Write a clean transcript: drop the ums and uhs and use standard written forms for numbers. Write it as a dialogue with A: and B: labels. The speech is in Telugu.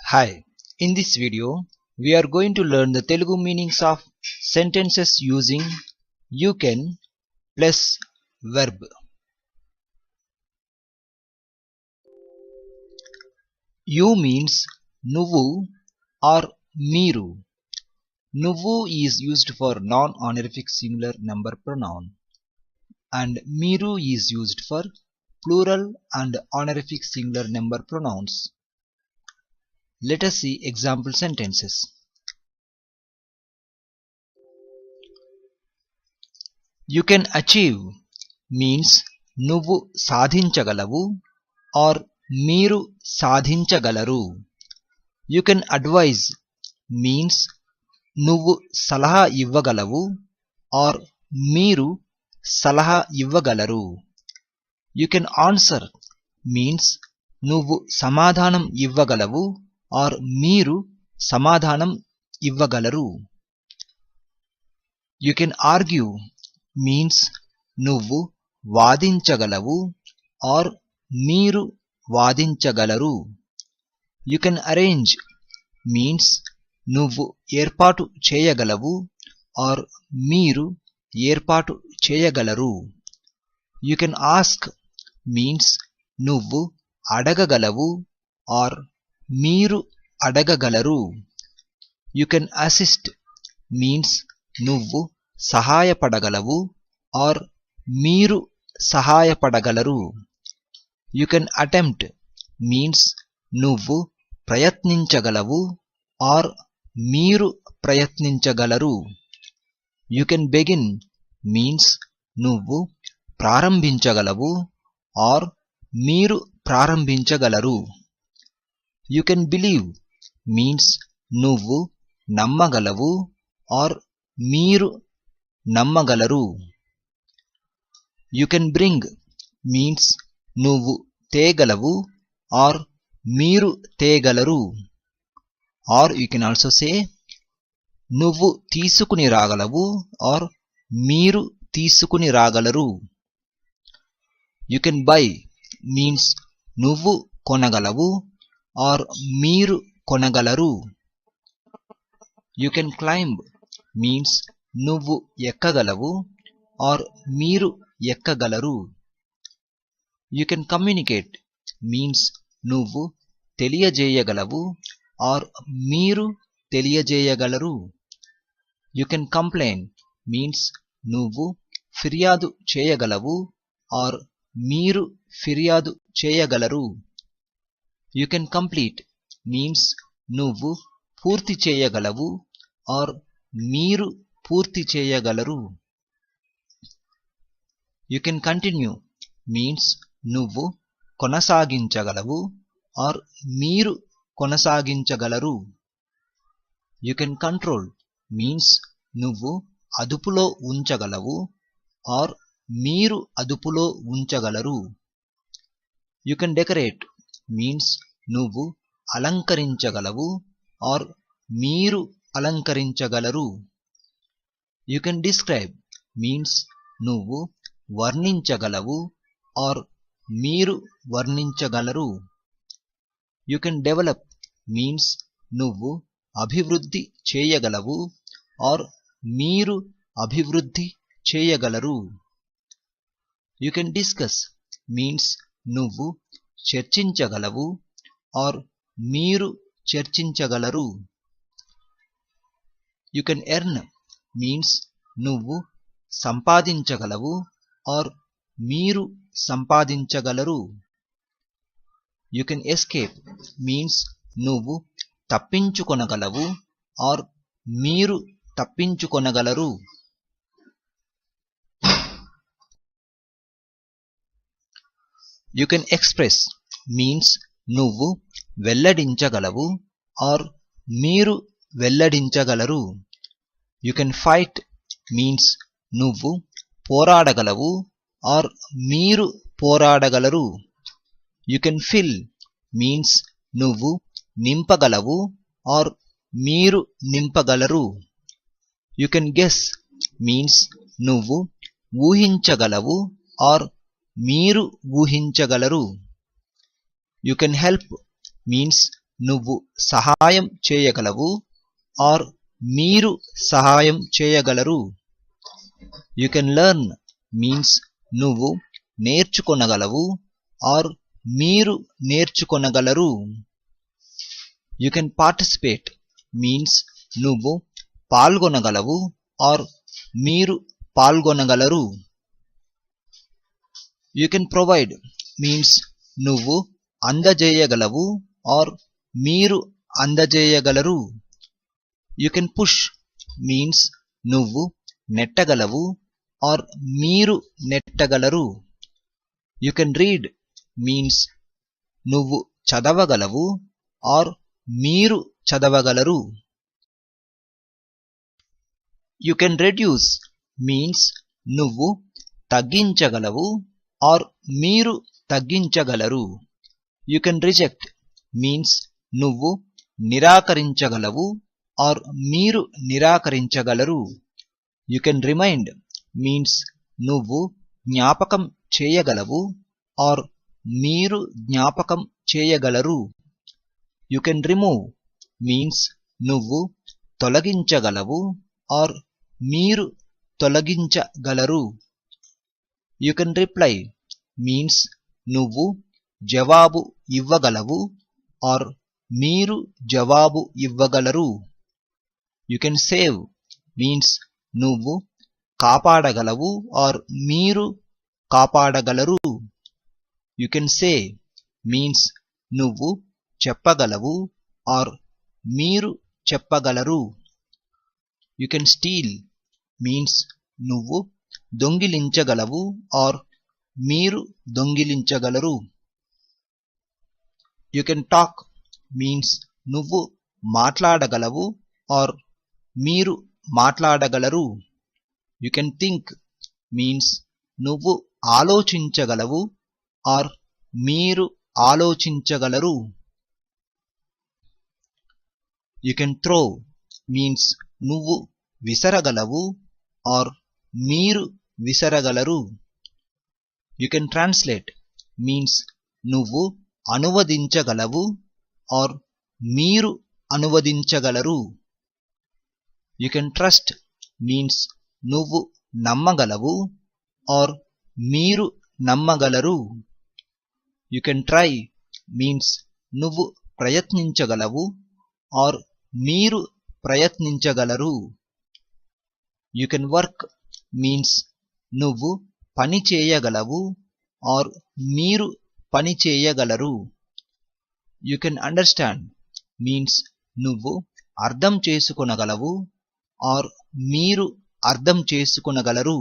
A: Hi, in this video we are going to learn the Telugu meanings of sentences using you can plus verb. You means nuvu or meeru. Nuvu is used for non-honorific singular number pronoun and meeru is used for plural and honorific singular number pronouns. Let us see example sentences. You can achieve means నువ్వు సాధించగలవు or మీరు సాధించగలరు. You can advise means నువ్వు సలహా ఇవ్వగలవు or మీరు సలహా ఇవ్వగలరు. You can answer means నువ్వు సమాధానం ఇవ్వగలవు or మీరు సమాధానం ఇవ్వగలరు. You can argue means నువ్వు వాదించగలవు or మీరు వాదించగలరు. You can arrange means నువ్వు ఏర్పాటు చేయగలవు or మీరు ఏర్పాటు చేయగలరు. You can ask means నువ్వు అడగగలవు or మీరు అడగగలరు. You can assist means నువ్వు సహాయపడగలవు or మీరు సహాయపడగలరు. You can attempt means నువ్వు ప్రయత్నించగలవు or మీరు ప్రయత్నించగలరు. You can begin means నువ్వు ప్రారంభించగలవు or మీరు ప్రారంభించగలరు. You can believe means నువ్వు నమ్మగలవు or మీరు నమ్మగలరు. You can bring means నువ్వు తేగలవు or మీరు తేగలరు. Or you can also say నువ్వు తీసుకుని రాగలవు or మీరు తీసుకుని రాగలరు. You can buy means నువ్వు కొనగలవు or మీరు కొనగలరు. You can climb means నువ్వు ఎక్కగలవు or మీరు ఎక్కగలరు. You can communicate means నువ్వు తెలియజేయగలవు or మీరు తెలియజేయగలరు. You can complain means నువ్వు ఫిర్యాదు చేయగలవు or మీరు ఫిర్యాదు చేయగలరు. You can complete means నువ్వు పూర్తి చేయగలవు or మీరు పూర్తి చేయగలరు. You can continue means నువ్వు కొనసాగించగలవు or మీరు కొనసాగించగలరు. You can control means నువ్వు అదుపులో ఉంచగలవు or మీరు అదుపులో ఉంచగలరు. You can decorate means నువ్వు అలంకరించగలవు or మీరు అలంకరించగలరు. You can describe means నువ్వు వర్ణించగలవు or మీరు వర్ణించగలరు. You can develop means నువ్వు అభివృద్ధి చేయగలవు or మీరు అభివృద్ధి చేయగలరు. You can discuss means నువ్వు చర్చించగలవు or మీరు చర్చించగలరు. You can earn means నువ్వు సంపాదించగలవు or మీరు సంపాదించగలరు. You can escape means నువ్వు తప్పించుకొనగలవు or మీరు తప్పించుకొనగలరు. You can express means నువ్వు వెల్లడించగలవు or మీరు వెల్లడించగలరు. You can fight means నువ్వు పోరాడగలవు or మీరు పోరాడగలరు. You can fill means నువ్వు నింపగలవు or మీరు నింపగలరు. You can guess means నువ్వు ఊహించగలవు or మీరు ఊహించగలరు. You can help means నువ్వు సహాయం చేయగలవు ఆర్ మీరు సహాయం చేయగలరు. యు కెన్ లెర్న్ మీన్స్ నువ్వు నేర్చుకొనగలవు ఆర్ మీరు నేర్చుకొనగలరు. యు కెన్ పార్టిసిపేట్ మీన్స్ నువ్వు పాల్గొనగలవు ఆర్ మీరు పాల్గొనగలరు. యు కెన్ ప్రొవైడ్ మీన్స్ నువ్వు అందజేయగలవు ఆర్ మీరు అందజేయగలరు. యు కెన్ పుష్ మీన్స్ నువ్వు నెట్టగలవు ఆర్ మీరు నెట్టగలరు. యు కెన్ రీడ్ మీన్స్ నువ్వు చదవగలవు ఆర్ మీరు చదవగలరు. యు కెన్ రెడ్యూస్ మీన్స్ నువ్వు తగ్గించగలవు ఆర్ మీరు తగ్గించగలరు. యు కెన్ రిజెక్ట్ మీన్స్ నువ్వు నిరాకరించగలవు ఆర్ మీరు నిరాకరించగలరు. యు కెన్ రిమైండ్ మీన్స్ నువ్వు జ్ఞాపకం చేయగలవు ఆర్ మీరు జ్ఞాపకం చేయగలరు. యు కెన్ రిమూవ్ మీన్స్ నువ్వు తొలగించగలవు ఆర్ మీరు తొలగించగలరు. యు కెన్ రిప్లై మీన్స్ నువ్వు జవాబు ఇవ్వగలవు ఆర్ మీరు జవాబు ఇవ్వగలరు. యు కెన్ సేవ్ మీన్స్ నువ్వు కాపాడగలవు ఆర్ మీరు కాపాడగలరు. యు కెన్ సే మీన్స్ నువ్వు చెప్పగలవు ఆర్ మీరు చెప్పగలరు. యు కెన్ స్టీల్ మీన్స్ నువ్వు దొంగిలించగలవు ఆర్ మీరు దొంగిలించగలరు. యు కెన్ టాక్ మీన్స్ నువ్వు మాట్లాడగలవు ఆర్ మీరు మాట్లాడగలరు. యు కెన్ థింక్ మీన్స్ నువ్వు ఆలోచించగలవు ఆర్ మీరు ఆలోచించగలరు. యు కెన్ త్రో మీన్స్ నువ్వు విసరగలవు ఆర్ మీరు విసరగలరు. యు కెన్ ట్రాన్స్లేట్ మీన్స్ నువ్వు అనువదించగలవు ఆర్ మీరు అనువదించగలరు. యు కెన్ ట్రస్ట్ మీన్స్ నువ్వు నమ్మగలవు ఆర్ మీరు నమ్మగలరు. యు కెన్ ట్రై మీన్స్ నువ్వు ప్రయత్నించగలవు ఆర్ మీరు ప్రయత్నించగలరు. యు కెన్ వర్క్ మీన్స్ నువ్వు పని చేయగలవు ఆర్ మీరు పని చేయగలరు. యు కెన్ అండర్స్టాండ్ మీన్స్ నువ్వు అర్థం చేసుకొనగలవు ఆర్ మీరు అర్థం చేసుకొనగలరు.